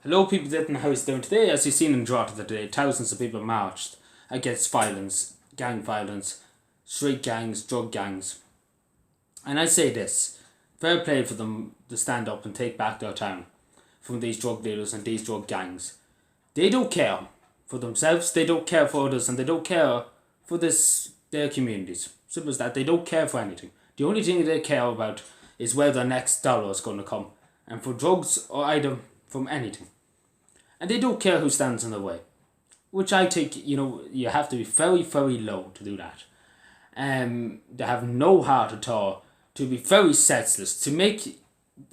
Hello people that in the house down today, as you've seen in Drogheda today, thousands of people marched against violence, gang violence, street gangs, drug gangs. And I say this, fair play for them to stand up and take back their town from these drug dealers and these drug gangs. They don't care for themselves, they don't care for others, and they don't care for their communities. Simple as that, they don't care for anything. The only thing they care about is where their next dollar is going to come. And for drugs or either from anything. And they don't care who stands in the way. Which I think, you have to be very, very low to do that. They have no heart at all. To be very senseless. To make,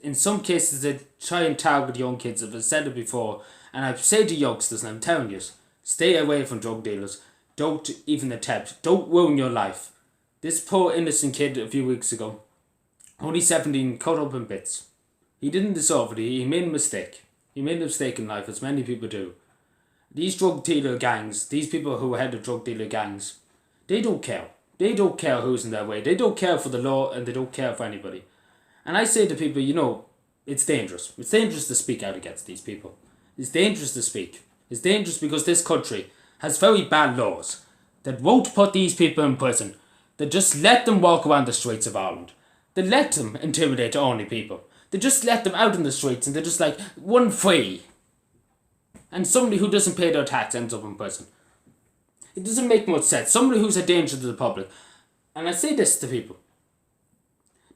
in some cases, they try and target young kids. I've said it before. And I've said to youngsters, and I'm telling you, stay away from drug dealers. Don't even attempt. Don't ruin your life. This poor innocent kid a few weeks ago, only 17, cut up in bits. He didn't deserve it. He made a mistake. He made a mistake in life, as many people do. These drug dealer gangs, these people who are head of drug dealer gangs, they don't care. They don't care who's in their way. They don't care for the law and they don't care for anybody. And I say to people, it's dangerous. It's dangerous to speak out against these people. It's dangerous to speak. It's dangerous because this country has very bad laws that won't put these people in prison. That just let them walk around the streets of Ireland. They let them intimidate ordinary people. They just let them out in the streets and they're just like, one free. And somebody who doesn't pay their tax ends up in prison. It doesn't make much sense. Somebody who's a danger to the public. And I say this to people.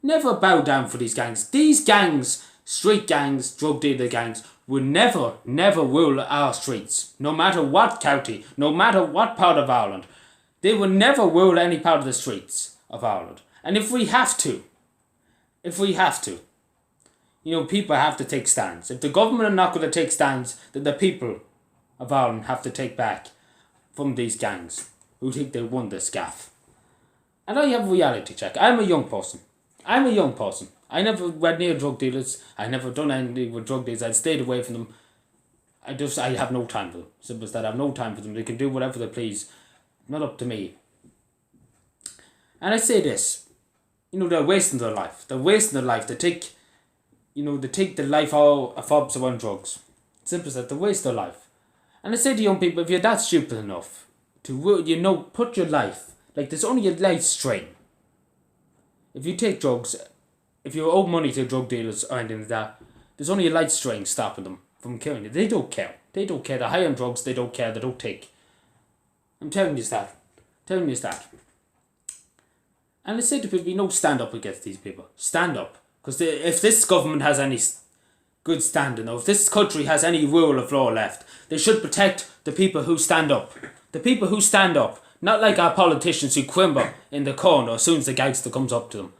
Never bow down for these gangs. These gangs, street gangs, drug dealer gangs, will never, never rule our streets. No matter what county, no matter what part of Ireland. They will never rule any part of the streets of Ireland. And if we have to, people have to take stands. If the government are not going to take stands, then the people of Ireland have to take back from these gangs who think they won this gaff. And I have a reality check. I'm a young person. I never went near drug dealers. I never done anything with drug dealers. I stayed away from them. I have no time for them. Simple as that. I have no time for them. They can do whatever they please. Not up to me. And I say this. They're wasting their life. They take the life of fobs around drugs. Simple as that. They waste their life. And I say to young people, if you're that stupid enough to, put your life, like there's only a life strain. If you take drugs, if you owe money to drug dealers or anything like that, there's only a light strain stopping them from killing you. They don't care. They're high on drugs. They don't care. They don't take. I'm telling you that. And I say to people, stand up against these people. Stand up. Because if this government has any good standing, or if this country has any rule of law left, they should protect the people who stand up. The people who stand up. Not like our politicians who quimber in the corner as soon as the gangster comes up to them.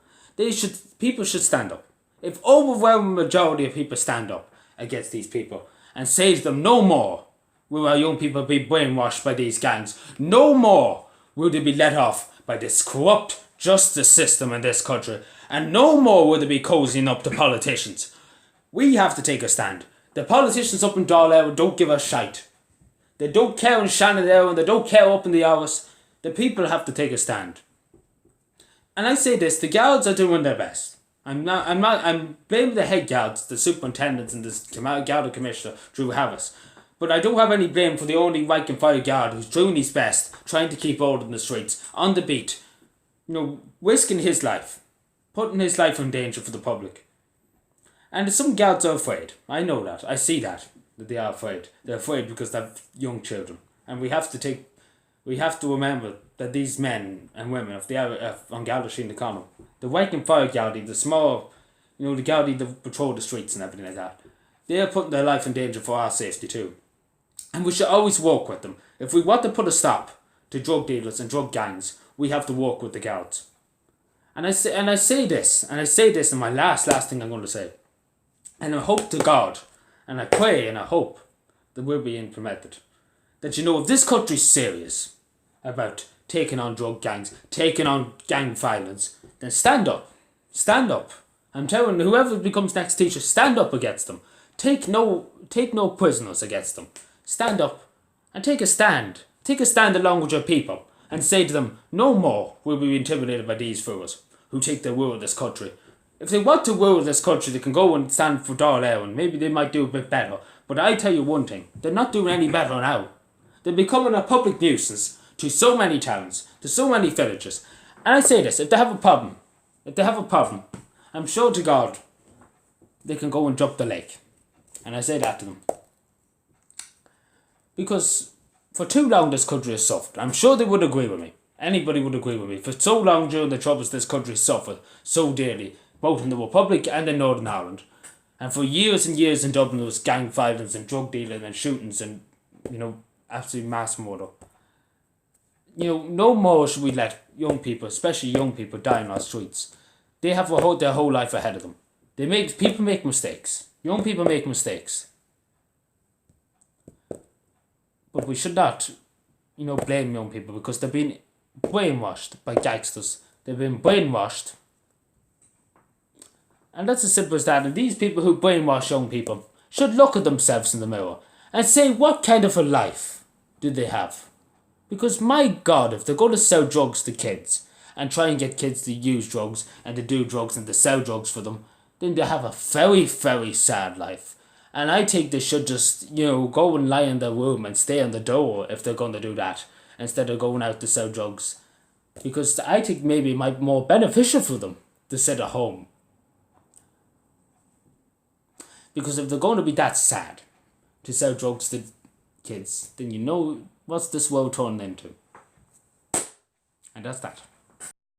People should stand up. If overwhelming majority of people stand up against these people and say to them, no more will our young people be brainwashed by these gangs. No more will they be let off by this corrupt justice system in this country. And no more will they be cozying up to politicians. We have to take a stand. The politicians up in Dáil don't give a shite. They don't care in Shannon and they don't care up in the Áras. The people have to take a stand. And I say this, the guards are doing their best. I'm blaming the head guards, the superintendents and the guard commissioner, Drew Harris. But I don't have any blame for the only rank and file guard who's doing his best, trying to keep order in the streets, on the beat. Risking his life. Putting his life in danger for the public. And some guards are afraid. I know that. I see that they are afraid. They're afraid because they have young children. And we have to remember that these men and women, if they are on Garda Síochána Conaill, the rank and file Gardaí, the small, the Gardaí that patrol the streets and everything like that, they are putting their life in danger for our safety too. And we should always work with them. If we want to put a stop to drug dealers and drug gangs, we have to work with the guards. And I say this, and my last thing I'm going to say. And I hope to God, and I pray and I hope that will be implemented. That if this country's serious about taking on drug gangs, taking on gang violence, then stand up. Stand up. I'm telling you, whoever becomes next teacher, stand up against them. Take no prisoners against them. Stand up and take a stand. Take a stand along with your people and say to them, no more will we be intimidated by these fools who take the rule of this country. If they want to rule this country, they can go and stand for Dáil and maybe they might do a bit better. But I tell you one thing, they're not doing any better now. They're becoming a public nuisance to so many towns, to so many villages. And I say this, if they have a problem, I'm sure to God they can go and jump the lake. And I say that to them. Because for too long this country has suffered. I'm sure they would agree with me. Anybody would agree with me. For so long during the Troubles, this country suffered so dearly, both in the Republic and in Northern Ireland. And for years and years in Dublin there was gang violence and drug dealing and shootings and, absolute mass murder. No more should we let young people, especially young people, die in our streets. They have their whole life ahead of them. People make mistakes. Young people make mistakes. But we should not, blame young people because they've been brainwashed by gangsters. They've been brainwashed. And that's as simple as that. And these people who brainwash young people should look at themselves in the mirror and say, what kind of a life do they have? Because my God, if they're going to sell drugs to kids and try and get kids to use drugs and to do drugs and to sell drugs for them, then they have a very, very sad life. And I think they should just, go and lie in their room and stay on the door if they're going to do that, instead of going out to sell drugs. Because I think maybe it might be more beneficial for them to sit at home. Because if they're going to be that sad to sell drugs to kids, then what's this world turning into. And that's that.